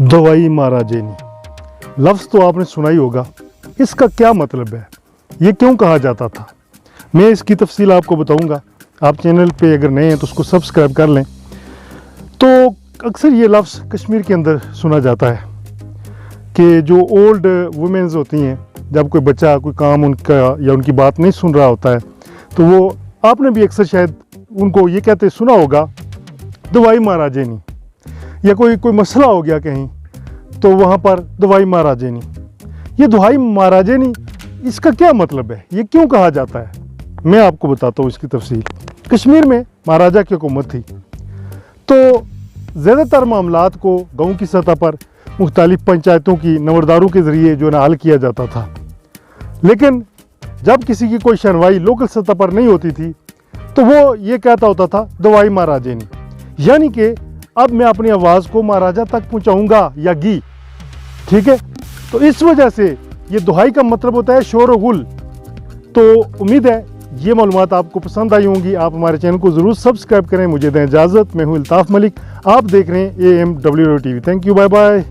दवाई महाराजेनी लफ्ज़ तो आपने सुना ही होगा। इसका क्या मतलब है, ये क्यों कहा जाता था, मैं इसकी तफसील आपको बताऊंगा। आप चैनल पे अगर नए हैं तो उसको सब्सक्राइब कर लें। तो अक्सर ये लफ्ज़ कश्मीर के अंदर सुना जाता है कि जो ओल्ड वुमेन्स होती हैं, जब कोई बच्चा कोई काम उनका या उनकी बात नहीं सुन रहा होता है, तो वो आपने भी अक्सर शायद उनको ये कहते सुना होगा, दवाई महाराजेनी। या कोई मसला हो गया कहीं तो वहाँ पर दवाई महाराजेनी। ये दवाई महाराजेनी, इसका क्या मतलब है, ये क्यों कहा जाता है, मैं आपको बताता हूँ इसकी तफसील। कश्मीर में महाराजा की हुकूमत थी, तो ज़्यादातर मामलात को गाँव की सतह पर मुख्तलिफ पंचायतों की नंबरदारों के ज़रिए जो है ना हल किया जाता था। लेकिन जब किसी की कोई सुनवाई लोकल सतह पर नहीं होती थी तो वो ये कहता होता था दवाई महाराजेनी, यानी कि अब मैं अपनी आवाज़ को महाराजा तक पहुंचाऊंगा या गी। ठीक है, तो इस वजह से ये दुहाई का मतलब होता है शोर गुल। तो उम्मीद है ये मालूमात आपको पसंद आई होंगी। आप हमारे चैनल को ज़रूर सब्सक्राइब करें। मुझे दें इजाज़त, मैं हूँ अल्ताफ़ मलिक, आप देख रहे हैं AMWO TV। Thank you, bye bye.